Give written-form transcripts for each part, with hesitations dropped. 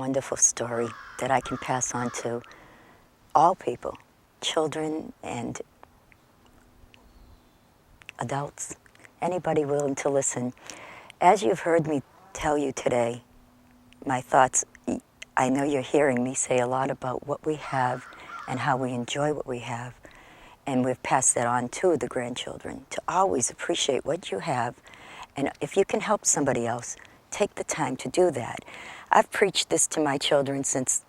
wonderful story that I can pass on to all people, children and adults, anybody willing to listen. As you've heard me tell you today, my thoughts, I know you're hearing me say a lot about what we have and how we enjoy what we have. And we've passed that on to the grandchildren, to always appreciate what you have. And if you can help somebody else, take the time to do that. I've preached this to my children since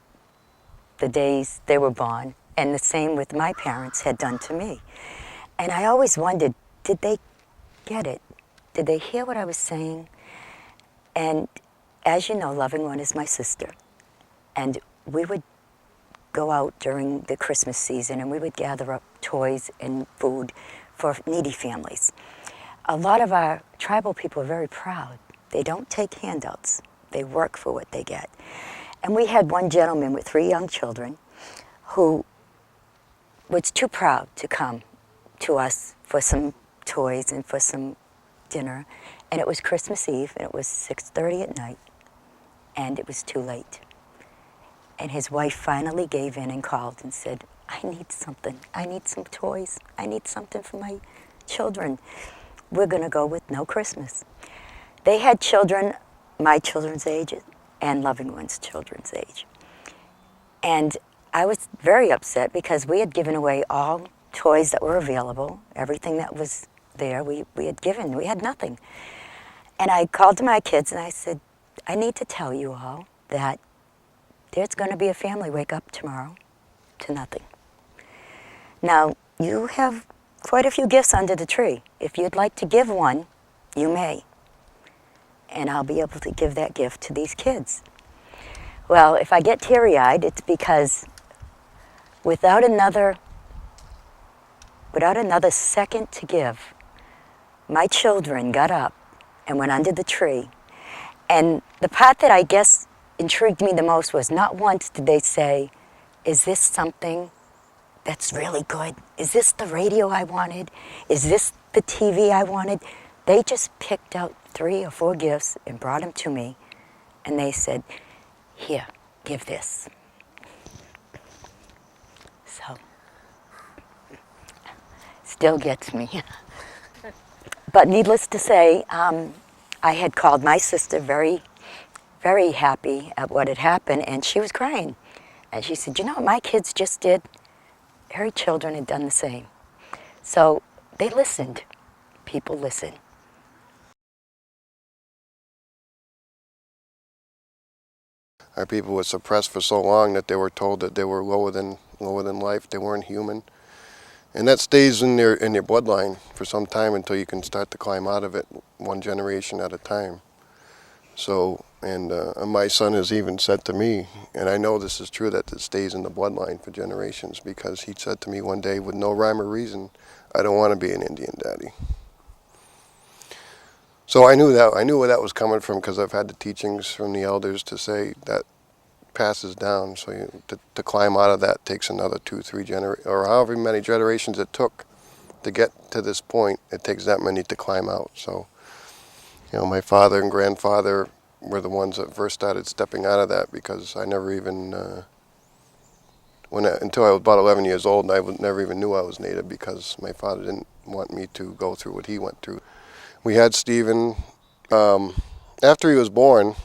the days they were born, and the same with my parents had done to me. And I always wondered, did they get it? Did they hear what I was saying? And as you know, Loving One is my sister. And we would go out during the Christmas season and we would gather up toys and food for needy families. A lot of our tribal people are very proud. They don't take handouts. They work for what they get. And we had one gentleman with 3 young children who was too proud to come to us for some toys and for some dinner. And it was Christmas Eve, and it was 6:30 at night, and it was too late. And his wife finally gave in and called and said, I need something. I need some toys. I need something for my children. We're going to go with no Christmas. They had children, my children's age and Loving One's children's age. And I was very upset because we had given away all toys that were available, everything that was there, we had given. We had nothing. And I called to my kids and I said, I need to tell you all that there's going to be a family wake up tomorrow to nothing. Now, you have quite a few gifts under the tree. If you'd like to give one, you may. And I'll be able to give that gift to these kids. Well, if I get teary-eyed, it's because without another second to give, my children got up and went under the tree. And the part that I guess intrigued me the most was not once did they say, is this something that's really good? Is this the radio I wanted? Is this the TV I wanted? They just picked out 3 or 4 gifts and brought them to me. And they said, here, give this. So, still gets me. But needless to say, I had called my sister very, very happy at what had happened, and she was crying. And she said, you know what my kids just did? Her children had done the same. So they listened. People listen. Our people were suppressed for so long that they were told that they were lower than life. They weren't human. And that stays in your bloodline for some time until you can start to climb out of it, one generation at a time. So, and my son has even said to me, and I know this is true, that it stays in the bloodline for generations, because he said to me one day with no rhyme or reason, I don't want to be an Indian daddy. So I knew where that was coming from, because I've had the teachings from the elders to say that passes down. So to climb out of that takes another 2, 3 generations, or however many generations it took to get to this point. It takes that many to climb out. So, you know, my father and grandfather were the ones that first started stepping out of that, because I never even, until I was about 11 years old, I never even knew I was Native, because my father didn't want me to go through what he went through. We had Stephen, after he was born,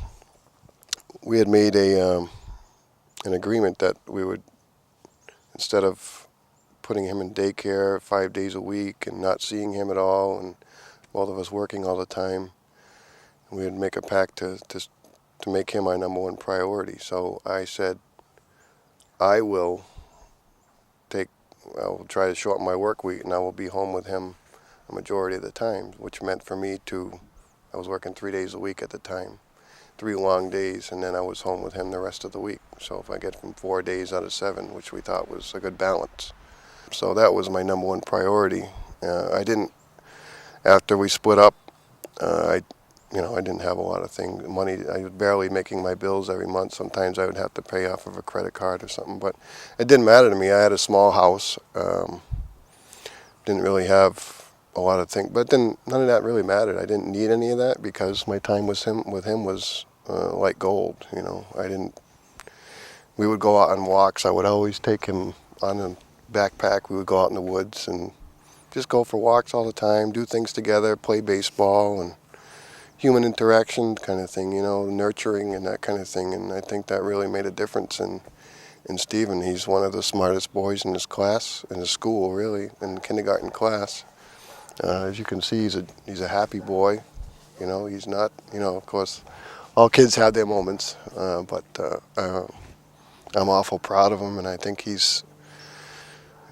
we had made an agreement that we would, instead of putting him in daycare 5 days a week and not seeing him at all, and both of us working all the time, we would make a pact to make him my #1 priority. So I said, I will try to shorten my work week, and I will be home with him a majority of the time, which meant for me I was working 3 days a week at the time, 3 long days, and then I was home with him the rest of the week. So if I get from 4 days out of 7, which we thought was a good balance. So that was my #1 priority. I didn't, after we split up, I didn't have a lot of money. I was barely making my bills every month. Sometimes I would have to pay off of a credit card or something, but it didn't matter to me. I had a small house, didn't really have a lot of things, but then none of that really mattered. I didn't need any of that, because my time with him was like gold. You know, I didn't we would go out on walks. I would always take him on a backpack. We would go out in the woods and just go for walks all the time, do things together, play baseball and human interaction kind of thing, you know, nurturing and that kind of thing. And I think that really made a difference in Stephen. He's one of the smartest boys in his class, in his school, really, in the kindergarten class. As you can see, he's a happy boy. You know, he's not, you know, of course, all kids have their moments, but I'm awful proud of him, and I think he's,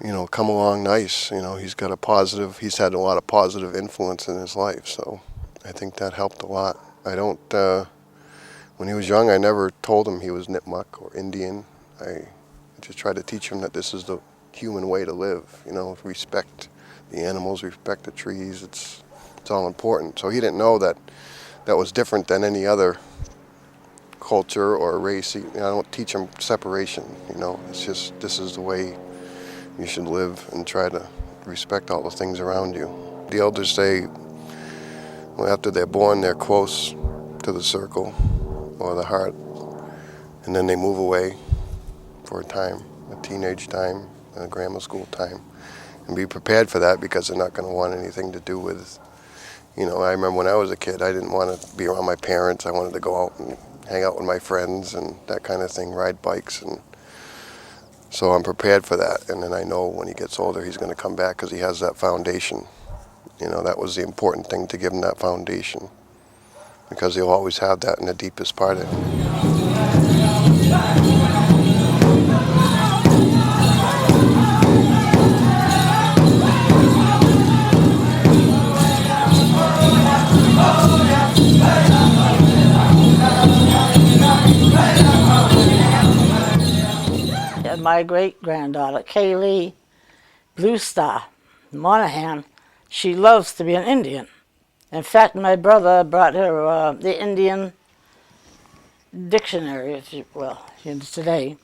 you know, come along nice. You know, he's had a lot of positive influence in his life, so I think that helped a lot. When he was young, I never told him he was Nipmuck or Indian. I just tried to teach him that this is the human way to live. You know, respect the animals, respect the trees. It's all important. So he didn't know that was different than any other culture or race. I don't teach him separation. You know, it's just this is the way you should live and try to respect all the things around you. The elders say, well, after they're born, they're close to the circle or the heart, and then they move away for a time, a teenage time, a grammar school time, and be prepared for that because they're not going to want anything to do with, you know, I remember when I was a kid, I didn't want to be around my parents. I wanted to go out and hang out with my friends and that kind of thing, ride bikes, and so I'm prepared for that. And then I know when he gets older, he's going to come back because he has that foundation. You know, that was the important thing, to give him that foundation, because he'll always have that in the deepest part of him. My great-granddaughter, Kaylee Blue Star Monahan, she loves to be an Indian. In fact, my brother brought her the Indian dictionary, if you will, today,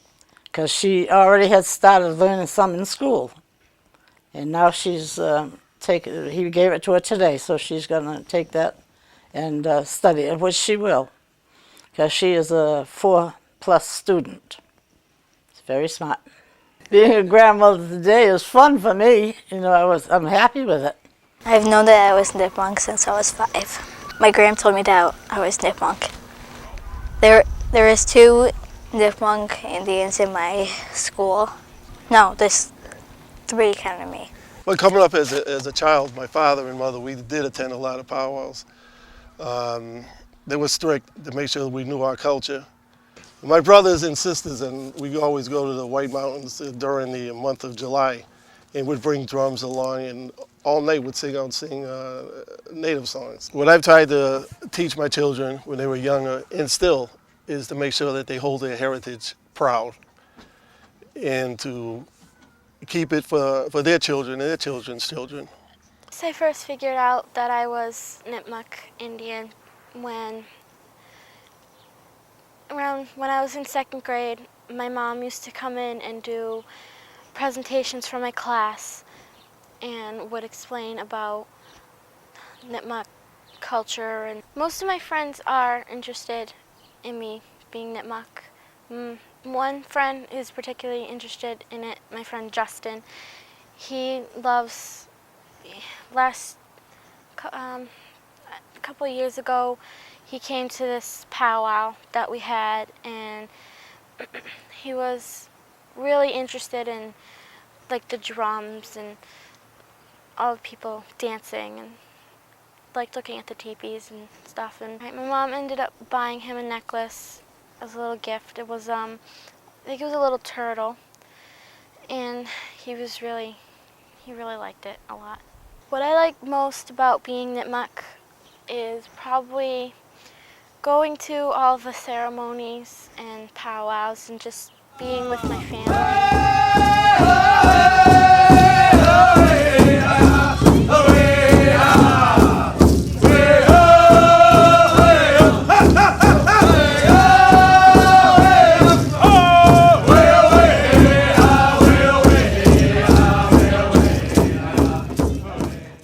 because she already had started learning some in school. And now she's he gave it to her today, so she's going to take that and study it, which she will, because she is a 4+ student. Very smart. Being a grandmother today is fun for me. You know, I'm happy with it. I've known that I was Nipmuck since I was 5. My gram told me that I was Nipmuck. There is 2 Nipmuck Indians in my school. No, there's 3 counting me. Well, coming up as a child, my father and mother, we did attend a lot of powwows. They were strict to make sure we knew our culture. My brothers and sisters, and we always go to the White Mountains during the month of July, and would bring drums along, and all night would sing native songs. What I've tried to teach my children when they were younger, and still, is to make sure that they hold their heritage proud, and to keep it for their children and their children's children. I first figured out that I was Nipmuck Indian when I was in 2nd grade. My mom used to come in and do presentations for my class and would explain about Nipmuck culture. And most of my friends are interested in me being Nipmuck. One friend is particularly interested in it, my friend Justin. He loves, a couple of years ago, he came to this powwow that we had, and he was really interested in like the drums and all the people dancing and like looking at the teepees and stuff. And my mom ended up buying him a necklace as a little gift. It was I think it was a little turtle, and he really liked it a lot. What I like most about being Nipmuck is probably going to all the ceremonies and powwows and just being with my family.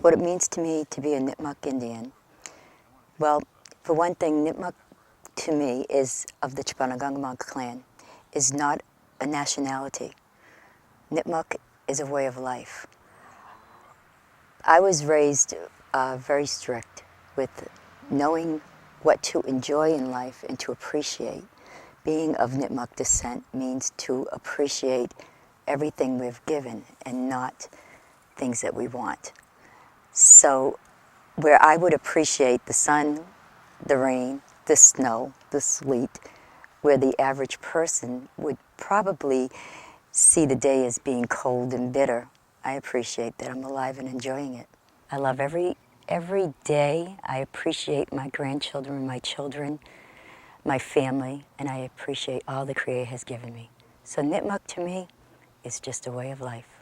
What it means to me to be a Nipmuck Indian. Well, for one thing, Nipmuck to me is of the Chaubunagungamaug clan, is not a nationality. Nipmuck is a way of life. I was raised very strict with knowing what to enjoy in life and to appreciate. Being of Nipmuck descent means to appreciate everything we've given and not things that we want. So where I would appreciate the sun, the rain, the snow, the sleet, where the average person would probably see the day as being cold and bitter, I appreciate that I'm alive and enjoying it. I love every day. I appreciate my grandchildren, my children, my family, and I appreciate all the Creator has given me. So Nipmuck to me is just a way of life.